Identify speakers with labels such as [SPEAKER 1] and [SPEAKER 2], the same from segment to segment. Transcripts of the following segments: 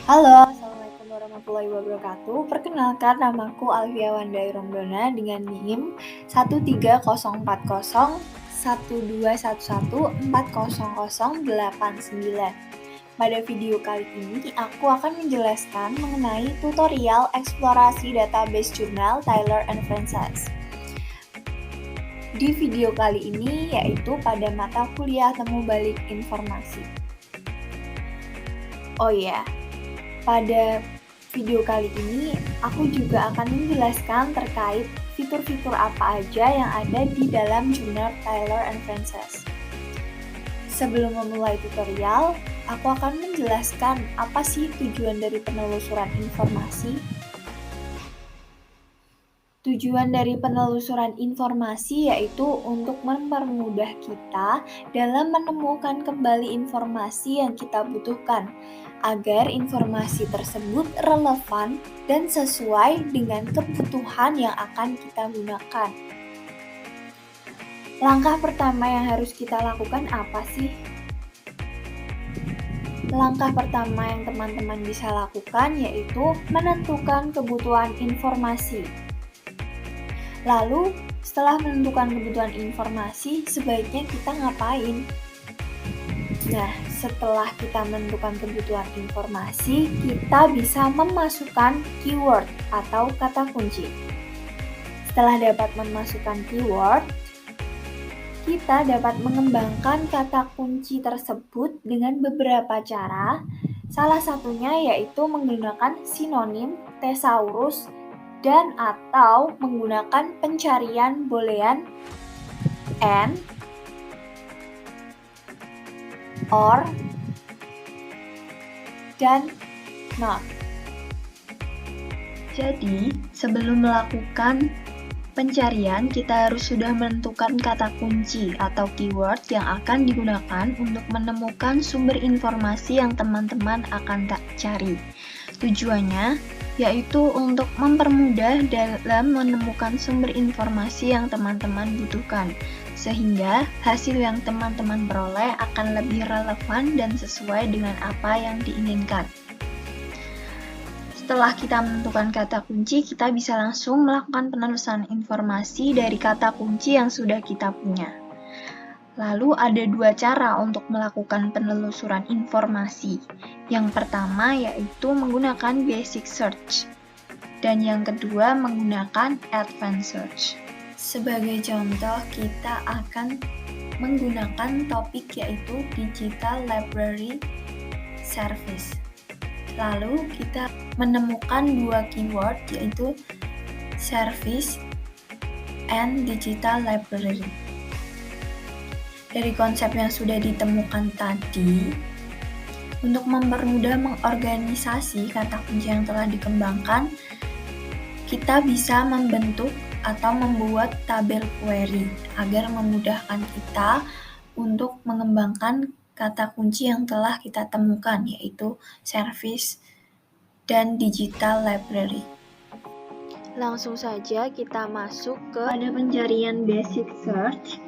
[SPEAKER 1] Halo, Assalamualaikum warahmatullahi wabarakatuh. Perkenalkan, namaku Alvia Wandai Romdona dengan NIM 1304012114089. Pada video kali ini, aku akan menjelaskan mengenai tutorial eksplorasi database jurnal Taylor and Francis. Di video kali ini, yaitu pada mata kuliah temu balik informasi. Oh iya, pada video kali ini, aku juga akan menjelaskan terkait fitur-fitur apa aja yang ada di dalam jurnal Taylor and Francis. Sebelum memulai tutorial, aku akan menjelaskan apa sih tujuan dari penelusuran informasi. Tujuan dari penelusuran informasi yaitu untuk mempermudah kita dalam menemukan kembali informasi yang kita butuhkan, agar informasi tersebut relevan dan sesuai dengan kebutuhan yang akan kita gunakan. Langkah pertama yang harus kita lakukan apa sih? Langkah pertama yang teman-teman bisa lakukan yaitu menentukan kebutuhan informasi. Lalu, setelah menentukan kebutuhan informasi, sebaiknya kita ngapain? Nah, setelah kita menentukan kebutuhan informasi, kita bisa memasukkan keyword atau kata kunci. Setelah dapat memasukkan keyword, kita dapat mengembangkan kata kunci tersebut dengan beberapa cara. Salah satunya yaitu menggunakan sinonim, thesaurus, dan atau menggunakan pencarian boolean and, or, dan not.
[SPEAKER 2] Jadi, sebelum melakukan pencarian, kita harus sudah menentukan kata kunci atau keyword yang akan digunakan untuk menemukan sumber informasi yang teman-teman akan cari. Tujuannya yaitu untuk mempermudah dalam menemukan sumber informasi yang teman-teman butuhkan, sehingga hasil yang teman-teman peroleh akan lebih relevan dan sesuai dengan apa yang diinginkan. Setelah kita menentukan kata kunci, kita bisa langsung melakukan penelusuran informasi dari kata kunci yang sudah kita punya. Lalu ada dua cara untuk melakukan penelusuran informasi. Yang pertama yaitu menggunakan basic search, dan yang kedua menggunakan advanced search.
[SPEAKER 1] Sebagai contoh, kita akan menggunakan topik yaitu Digital Library Service. Lalu kita menemukan dua keyword yaitu Service and Digital Library. Dari konsep yang sudah ditemukan tadi, untuk mempermudah mengorganisasi kata kunci yang telah dikembangkan, kita bisa membentuk atau membuat tabel query agar memudahkan kita untuk mengembangkan kata kunci yang telah kita temukan, yaitu service dan digital library. Langsung saja kita masuk ke
[SPEAKER 2] pada pencarian basic search.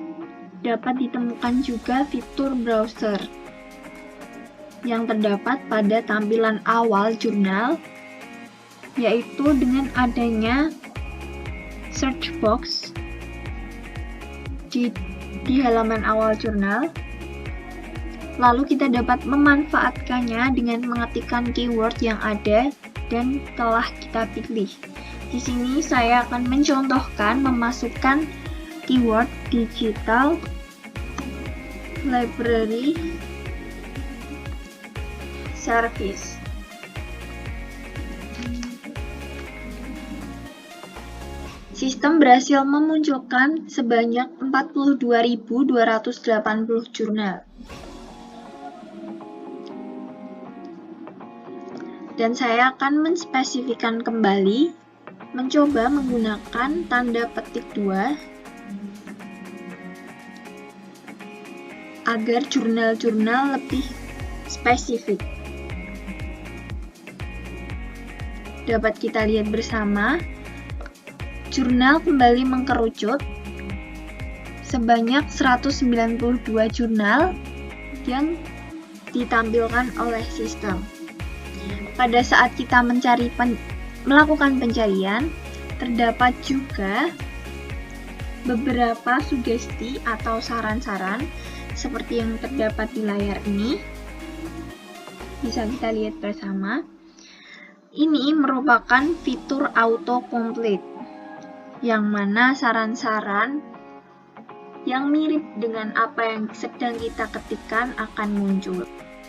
[SPEAKER 2] Dapat ditemukan juga fitur browser yang terdapat pada tampilan awal jurnal, yaitu dengan adanya search box di halaman awal jurnal. Lalu kita dapat memanfaatkannya dengan mengetikkan keyword yang ada dan telah kita pilih. Di sini saya akan mencontohkan memasukkan keyword digital library service. Sistem berhasil memunculkan sebanyak 42.280 jurnal. Dan saya akan menspesifikkan kembali, mencoba menggunakan tanda petik 2 agar jurnal-jurnal lebih spesifik. Dapat kita lihat bersama, jurnal kembali mengkerucut sebanyak 192 jurnal yang ditampilkan oleh sistem. Pada saat kita melakukan pencarian, terdapat juga beberapa sugesti atau saran-saran seperti yang terdapat di layar ini. Bisa kita lihat bersama. Ini merupakan fitur autocomplete, yang mana saran-saran yang mirip dengan apa yang sedang kita ketikkan akan muncul.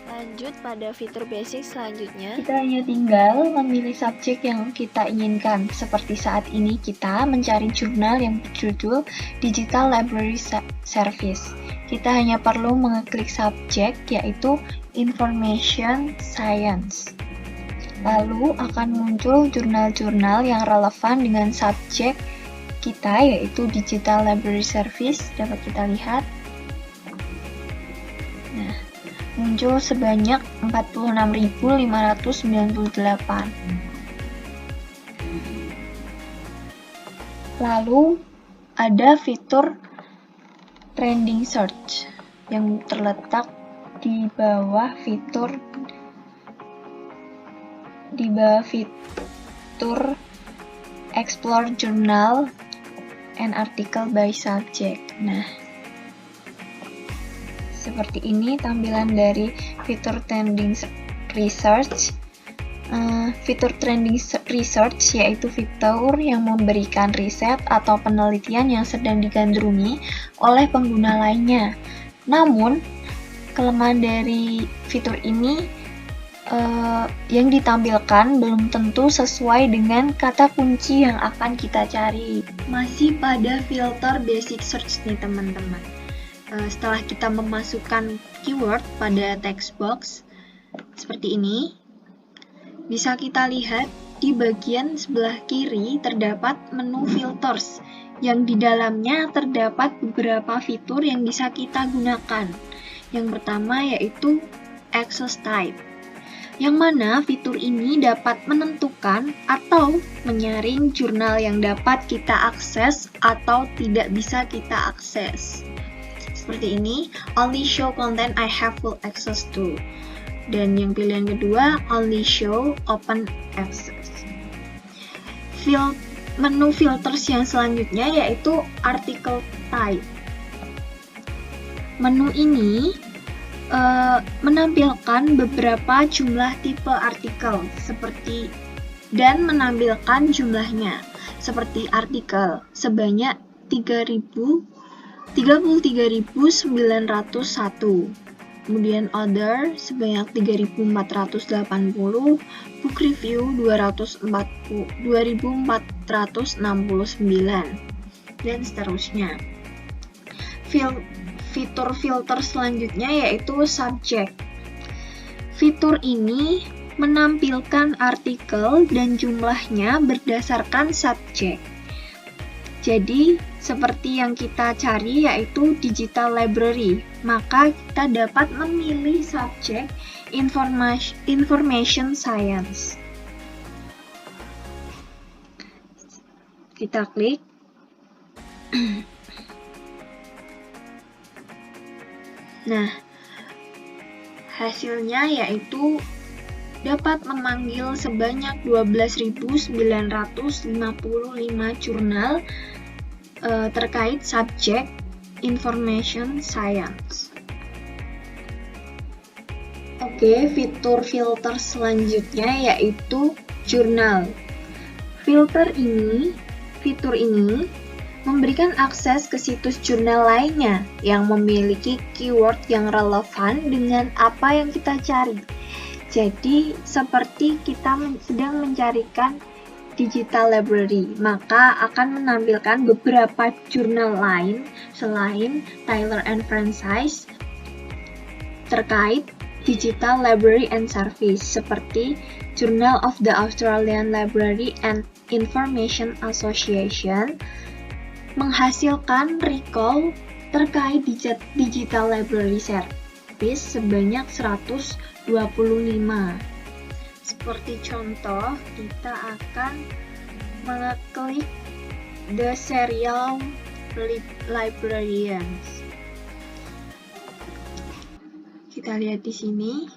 [SPEAKER 1] Lanjut pada fitur basic selanjutnya.
[SPEAKER 2] Kita hanya tinggal memilih subjek yang kita inginkan. Seperti saat ini kita mencari jurnal yang berjudul Digital Library Service. Kita hanya perlu mengeklik subjek yaitu Information Science. Lalu akan muncul jurnal-jurnal yang relevan dengan subjek kita yaitu Digital Library Service. Dapat kita lihat. Nah, muncul sebanyak 46.598. Lalu ada fitur trending search yang terletak di bawah fitur explore journal and article by subject. Nah, seperti ini tampilan dari fitur trending research. Fitur trending research yaitu fitur yang memberikan riset atau penelitian yang sedang digandrungi oleh pengguna lainnya. Namun, kelemahan dari fitur ini yang ditampilkan belum tentu sesuai dengan kata kunci yang akan kita cari. Masih pada filter basic search nih teman-teman. Setelah kita memasukkan keyword pada text box seperti ini, bisa kita lihat di bagian sebelah kiri terdapat menu filters yang di dalamnya terdapat beberapa fitur yang bisa kita gunakan. Yang pertama yaitu access type, yang mana fitur ini dapat menentukan atau menyaring jurnal yang dapat kita akses atau tidak bisa kita akses. Seperti ini, only show content I have full access to. Dan yang pilihan kedua, only show open access. Menu filters yang selanjutnya yaitu article type. Menu ini menampilkan beberapa jumlah tipe artikel dan menampilkan jumlahnya seperti artikel sebanyak 33.901, kemudian other sebanyak 3.480, book review 2.469 dan seterusnya. Fitur filter selanjutnya yaitu subject. Fitur ini menampilkan artikel dan jumlahnya berdasarkan subjek. Jadi, seperti yang kita cari yaitu digital library, maka kita dapat memilih subjek information science. Kita klik. Nah, hasilnya yaitu dapat memanggil sebanyak 12.955 jurnal terkait subjek information science. Oke, fitur filter selanjutnya yaitu jurnal. Fitur ini memberikan akses ke situs jurnal lainnya yang memiliki keyword yang relevan dengan apa yang kita cari. Jadi, seperti kita sedang mencarikan digital library, maka akan menampilkan beberapa jurnal lain selain Taylor and Francis terkait digital library and service, seperti Journal of the Australian Library and Information Association, menghasilkan recall terkait digital library service sebanyak 125. Seperti contoh, kita akan mengeklik The Serial Librarians. Kita lihat di sini.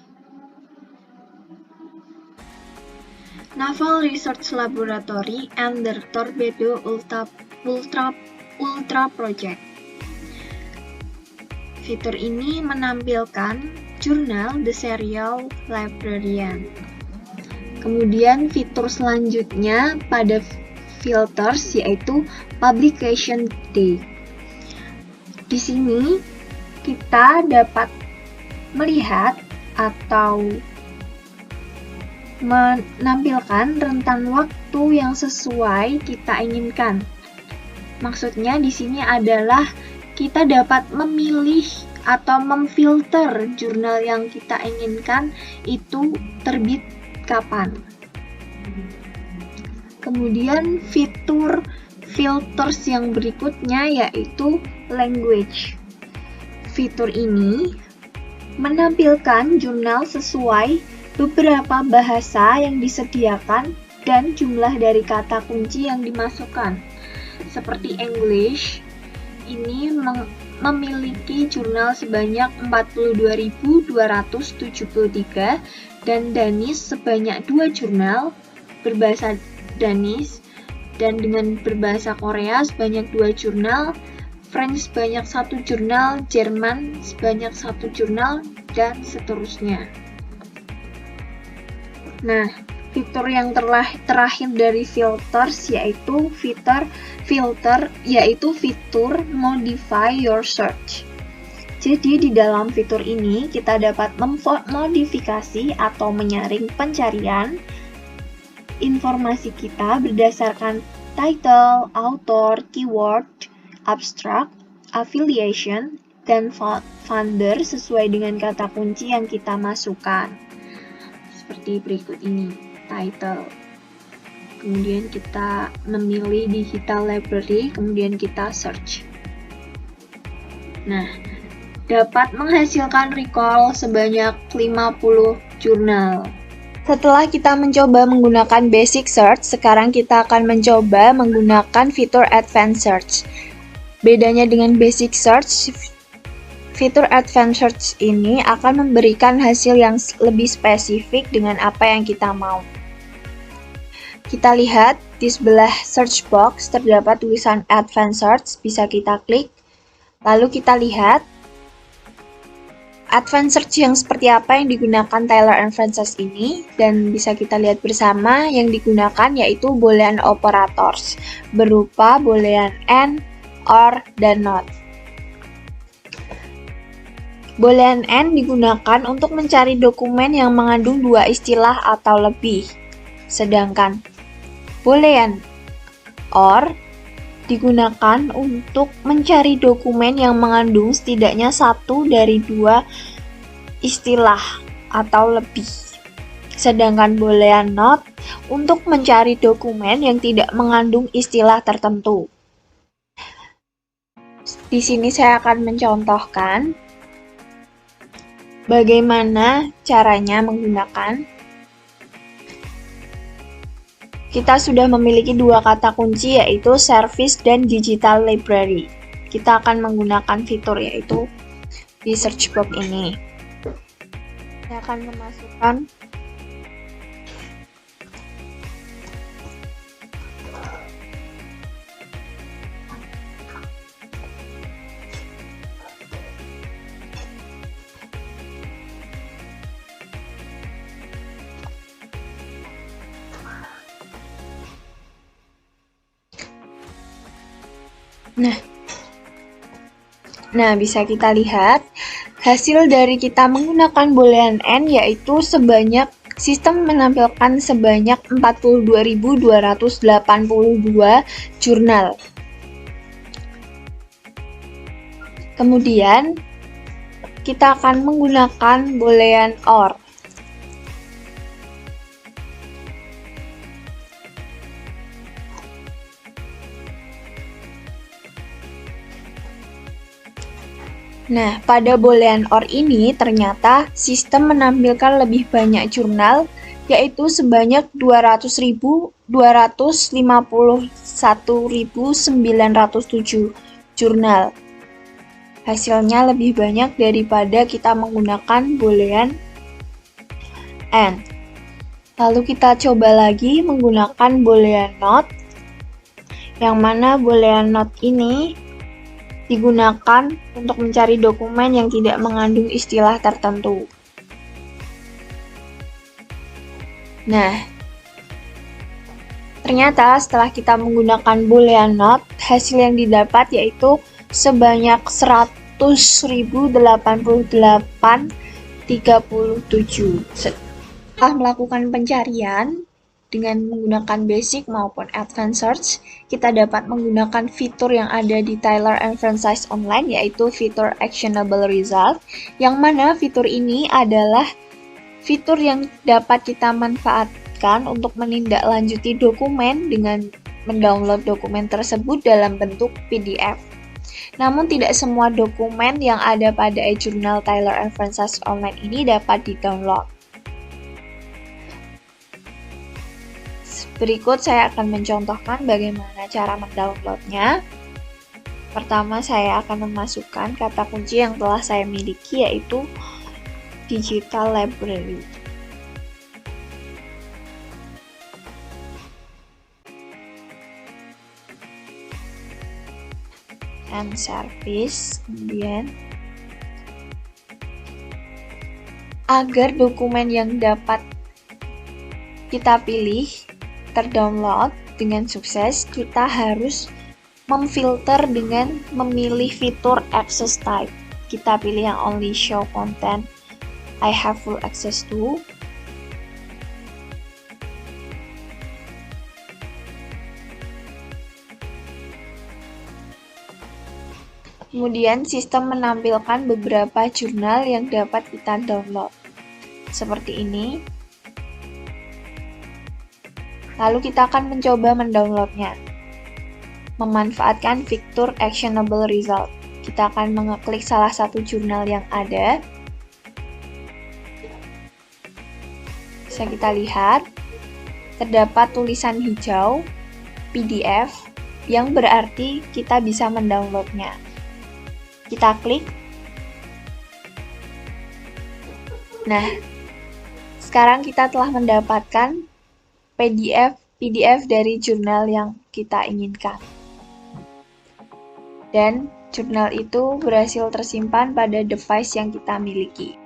[SPEAKER 2] Naval Research Laboratory and the Torpedo Ultra Project. Fitur ini menampilkan jurnal The Serial Librarian. Kemudian fitur selanjutnya pada filters yaitu Publication Day. Di sini kita dapat melihat atau menampilkan rentan waktu yang sesuai kita inginkan. Maksudnya di sini adalah kita dapat memilih atau memfilter jurnal yang kita inginkan itu terbit kapan. Kemudian fitur filters yang berikutnya yaitu language. Fitur ini menampilkan jurnal sesuai beberapa bahasa yang disediakan dan jumlah dari kata kunci yang dimasukkan. Seperti English, ini memiliki jurnal sebanyak 42.273 dan Danish sebanyak 2 jurnal berbahasa Danish, dan dengan berbahasa Korea sebanyak 2 jurnal, French sebanyak 1 jurnal, Jerman sebanyak 1 jurnal, dan seterusnya. Nah, fitur yang terakhir dari filters yaitu fitur modify your search. Jadi di dalam fitur ini kita dapat memodifikasi atau menyaring pencarian informasi kita berdasarkan title, author, keyword, abstract, affiliation, dan funder sesuai dengan kata kunci yang kita masukkan. Seperti berikut ini, title. Kemudian kita memilih digital library, kemudian kita search. Nah, dapat menghasilkan recall sebanyak 50 jurnal. Setelah kita mencoba menggunakan basic search, sekarang kita akan mencoba menggunakan fitur advanced search. Bedanya dengan basic search, fitur advanced search ini akan memberikan hasil yang lebih spesifik dengan apa yang kita mau. Kita lihat di sebelah search box terdapat tulisan advanced search, bisa kita klik. Lalu kita lihat advanced search yang seperti apa yang digunakan Taylor and Francis ini, dan bisa kita lihat bersama yang digunakan yaitu boolean operators berupa boolean and, or, dan not. Boolean and digunakan untuk mencari dokumen yang mengandung 2 istilah atau lebih. Sedangkan boolean or digunakan untuk mencari dokumen yang mengandung setidaknya 1 dari 2 istilah atau lebih. Sedangkan boolean not untuk mencari dokumen yang tidak mengandung istilah tertentu. Di sini saya akan mencontohkan bagaimana caranya menggunakan. Kita sudah memiliki 2 kata kunci yaitu service dan digital library. Kita akan menggunakan fitur yaitu di search box ini. Saya akan memasukkan Nah, bisa kita lihat hasil dari kita menggunakan boolean and yaitu sistem menampilkan sebanyak 42.282 jurnal. Kemudian kita akan menggunakan boolean or. Nah, pada boolean or ini ternyata sistem menampilkan lebih banyak jurnal, yaitu sebanyak 251.907 jurnal. Hasilnya lebih banyak daripada kita menggunakan boolean and. Lalu kita coba lagi menggunakan Boolean Note, yang mana Boolean Note ini digunakan untuk mencari dokumen yang tidak mengandung istilah tertentu. Nah, ternyata setelah kita menggunakan Boolean Note, hasil yang didapat yaitu sebanyak 100.088,37. Setelah melakukan pencarian dengan menggunakan basic maupun advanced search, kita dapat menggunakan fitur yang ada di Tyler and Franchise Online, yaitu fitur Actionable Result, yang mana fitur ini adalah fitur yang dapat kita manfaatkan untuk menindaklanjuti dokumen dengan mendownload dokumen tersebut dalam bentuk PDF. Namun tidak semua dokumen yang ada pada e-journal Tyler and Franchise Online ini dapat di-download. Berikut saya akan mencontohkan bagaimana cara mendownloadnya. Pertama, saya akan memasukkan kata kunci yang telah saya miliki, yaitu Digital Library. And service, kemudian agar dokumen yang dapat kita pilih terdownload dengan sukses, kita harus memfilter dengan memilih fitur access type. Kita pilih yang only show content I have full access to. Kemudian sistem menampilkan beberapa jurnal yang dapat kita download. Seperti ini. Lalu kita akan mencoba mendownloadnya. Memanfaatkan fitur Actionable Result. Kita akan mengeklik salah satu jurnal yang ada. Bisa kita lihat, terdapat tulisan hijau PDF yang berarti kita bisa mendownloadnya. Kita klik. Nah, sekarang kita telah mendapatkan PDF dari jurnal yang kita inginkan. Dan jurnal itu berhasil tersimpan pada device yang kita miliki.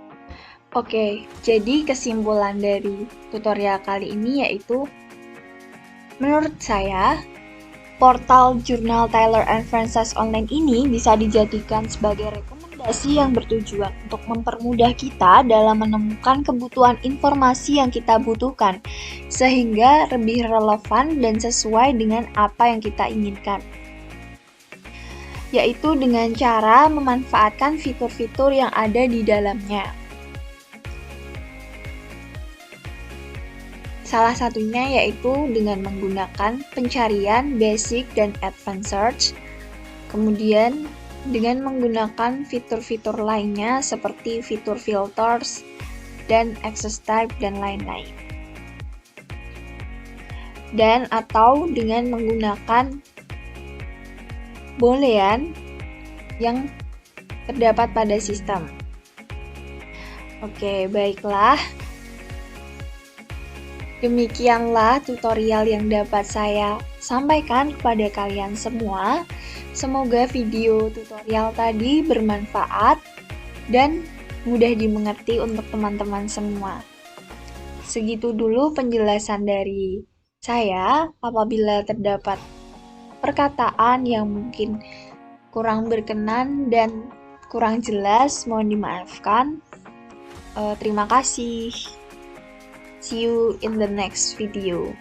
[SPEAKER 2] Oke, jadi kesimpulan dari tutorial kali ini yaitu, menurut saya, portal jurnal Tyler and Franchise Online ini bisa dijadikan sebagai rekomendasi yang bertujuan untuk mempermudah kita dalam menemukan kebutuhan informasi yang kita butuhkan, sehingga lebih relevan dan sesuai dengan apa yang kita inginkan. Yaitu dengan cara memanfaatkan fitur-fitur yang ada di dalamnya. Salah satunya yaitu dengan menggunakan pencarian basic dan advanced search, kemudian dengan menggunakan fitur-fitur lainnya seperti fitur filters dan access type dan lain-lain. Dan atau dengan menggunakan boolean yang terdapat pada sistem. Oke, baiklah. Demikianlah tutorial yang dapat saya sampaikan kepada kalian semua. Semoga video tutorial tadi bermanfaat dan mudah dimengerti untuk teman-teman semua. Segitu dulu penjelasan dari saya. Apabila terdapat perkataan yang mungkin kurang berkenan dan kurang jelas, mohon dimaafkan. Terima kasih. See you in the next video.